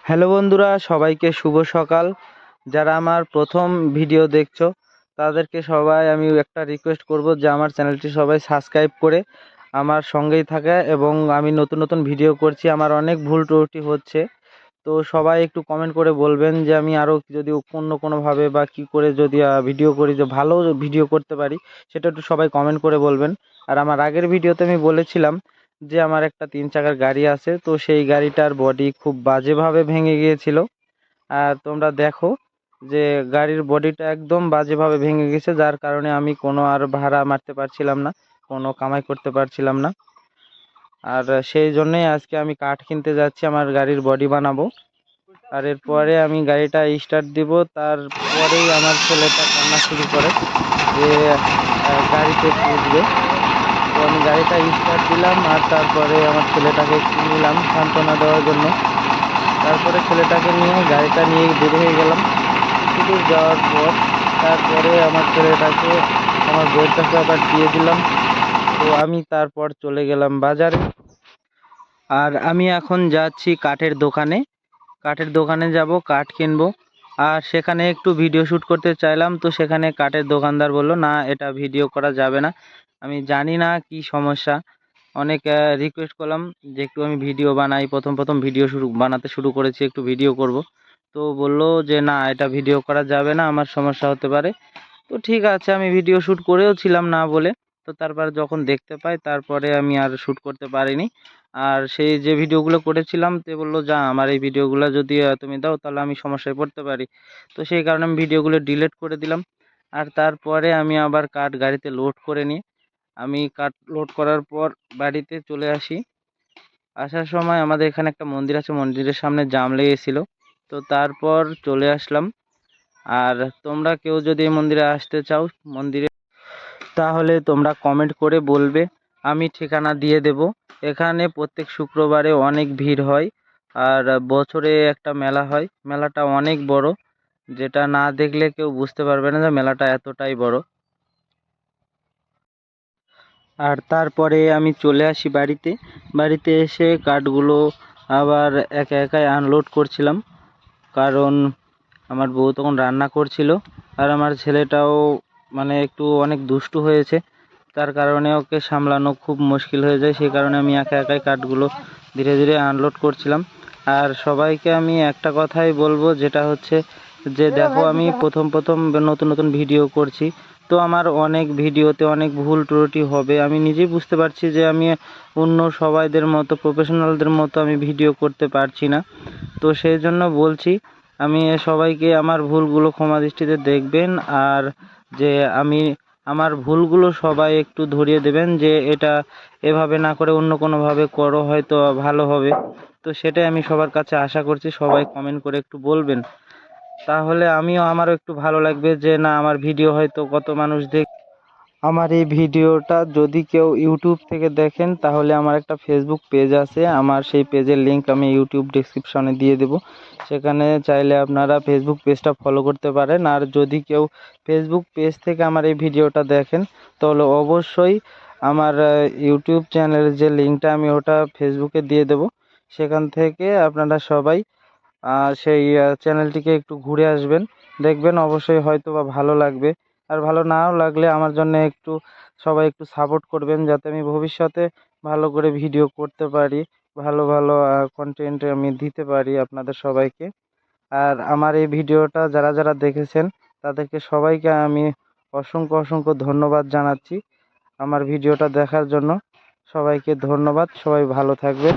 Hello বন্ধুরা, সবাইকে শুভ সকাল। যারা আমার প্রথম ভিডিও দেখছো তাদেরকে সবাই আমি একটা রিকোয়েস্ট করব যে আমার চ্যানেলটি সবাই সাবস্ক্রাইব করে আমার সঙ্গেই থাকা, এবং আমি নতুন নতুন ভিডিও করছি, আমার অনেক ভুল ত্রুটি হচ্ছে। তো সবাই একটু কমেন্ট করে বলবেন যে আমি আরও যদি অন্য কোনোভাবে বা কী করে যদি ভিডিও করি যে ভালো ভিডিও করতে পারি, সেটা একটু সবাই কমেন্ট করে বলবেন। আর আমার আগের ভিডিওতে আমি বলেছিলাম যে আমার একটা 3 চাকার গাড়ি আছে, তো সেই গাড়িটার বডি খুব বাজেভাবে ভেঙে গিয়েছিল। আর তোমরা দেখো যে গাড়ির বডিটা একদম বাজেভাবে ভেঙে গেছে, যার কারণে আমি কোনো আর ভাড়া মারতে পারছিলাম না, কোনো কামাই করতে পারছিলাম না। আর সেই জন্যই আজকে আমি কাঠ কিনতে যাচ্ছি, আমার গাড়ির বডি বানাবো। আর এরপরে আমি গাড়িটা স্টার্ট দিব, তারপরেই আমার ছেলেটা কান্না শুরু করে যে গাড়িতে উঠবে। তো আমি গাড়িটা স্টার্ট দিলাম, আর তারপরে আমার ছেলেটাকে একটু নিলাম সান্ত্বনা দেওয়ার জন্য। তারপরে ছেলেটাকে নিয়ে গাড়িটা নিয়ে বের হয়ে গেলাম। কিছু দূর যাওয়ার পর তারপরে আমার ছেলেটাকে আমার বউয়ের কাছে আবার দিয়ে দিলাম। তো আমি তারপর চলে গেলাম বাজারে। আর আমি এখন যাচ্ছি কাঠের দোকানে যাব, কাঠ কিনবো। আর সেখানে একটু ভিডিও শ্যুট করতে চাইলাম, তো সেখানে কাঠের দোকানদার বলল না, এটা ভিডিও করা যাবে না। আমি জানি না কি সমস্যা, অনেক রিকোয়েস্ট করলাম যে একটু আমি ভিডিও বানাই, প্রথম প্রথম ভিডিও বানাতে শুরু করেছি, একটু ভিডিও করব। তো বলল যে না, এটা ভিডিও করা যাবে না, আমার সমস্যা হতে পারে। তো ঠিক আছে, আমি ভিডিও শ্যুট করেও ছিলাম না বলে। তো তারপর যখন দেখতে পাই, তারপরে আমি আর শ্যুট করতে পারিনি। আর সেই যে ভিডিওগুলো করেছিলাম, তে বললো যা, আমার এই ভিডিওগুলো যদি তুমি দাও তাহলে আমি সমস্যায় পড়তে পারি। তো সেই কারণে আমি ভিডিওগুলো ডিলিট করে দিলাম। আর তারপরে আমি আবার কাঠ গাড়িতে লোড করে নিই। আমি কাঠ লোড করার পর বাড়িতে চলে আসি। আসার সময় আমাদের এখানে একটা মন্দির আছে, মন্দিরের সামনে জাম লেগেছিল। তো তারপর চলে আসলাম। আর তোমরা কেউ যদি এই মন্দিরে আসতে চাও, মন্দিরে, তাহলে তোমরা কমেন্ট করে বলবে, আমি ঠিকানা দিয়ে দেব। এখানে প্রত্যেক শুক্রবারে অনেক ভিড় হয়। আর বছরে একটা মেলা হয়, মেলাটা অনেক বড়, যেটা না দেখলে কেউ বুঝতে পারবে না যে মেলাটা এতটাই বড়। আর তারপরে আমি চলে আসি বাড়িতে। বাড়িতে এসে কাঠগুলো আবার একা একাই আনলোড করছিলাম, কারণ আমার বউ তখন রান্না করছিল। আর আমার ছেলেটাও মানে একটু অনেক দুষ্টু হয়েছে, তার কারণে ওকে সামলানো খুব মুশকিল হয়ে যায়। সেই কারণে আমি একা একাই কাঠগুলো ধীরে ধীরে আনলোড করছিলাম। আর সবাইকে আমি একটা কথাই বলবো, যেটা হচ্ছে যে দেখো, আমি প্রথম প্রথম নতুন নতুন ভিডিও করছি, তো আমার অনেক ভিডিওতে অনেক ভুল ত্রুটি হবে। আমি নিজেই বুঝতে পারছি যে আমি অন্য সবাইদের মতো, প্রফেশনালদের মতো আমি ভিডিও করতে পারছি না। তো সেই জন্য বলছি, আমি সবাইকে আমার ভুলগুলো ক্ষমা দৃষ্টিতে দেখবেন। আর যে আমি আমার ভুলগুলো সবাই একটু ধরিয়ে দেবেন, যে এটা এভাবে না করে অন্য কোনোভাবে করো, হয়তো ভালো হবে। তো সেটাই আমি সবার কাছে আশা করছি, সবাই কমেন্ট করে একটু বলবেন, তাহলে আমারও একটু ভালো লাগবে যে না, আমার ভিডিও হয়তো কত মানুষ আমার এই ভিডিওটা যদি কেউ ইউটিউব থেকে দেখেন, তাহলে আমার একটা ফেসবুক পেজ আছে, আমার সেই পেজের লিংক আমি ইউটিউব ডেসক্রিপশনে দিয়ে দেব। সেখানে চাইলে আপনারা ফেসবুক পেজটা ফলো করতে পারেন। আর যদি কেউ ফেসবুক পেজ থেকে আমার এই ভিডিওটা দেখেন, তাহলে অবশ্যই আমার ইউটিউব চ্যানেলের যে লিঙ্কটা, আমি ওটা ফেসবুকে দিয়ে দেব। সেখান থেকে আপনারা সবাই সেই চ্যানেলটিকে একটু ঘুরে আসবেন, দেখবেন অবশ্যই হয়তো বা ভালো লাগবে। আর ভালো নাও লাগলে আমার জন্য একটু সবাই একটু সাপোর্ট করবেন, যাতে আমি ভবিষ্যতে ভালো করে ভিডিও করতে পারি, ভালো ভালো কন্টেন্ট আমি দিতে পারি আপনাদের সবাইকে। আর আমার এই ভিডিওটা যারা যারা দেখেছেন, তাদেরকে সবাইকে আমি অসংখ্য অসংখ্য ধন্যবাদ জানাচ্ছি আমার ভিডিওটা দেখার জন্য। সবাইকে ধন্যবাদ, সবাই ভালো থাকবেন।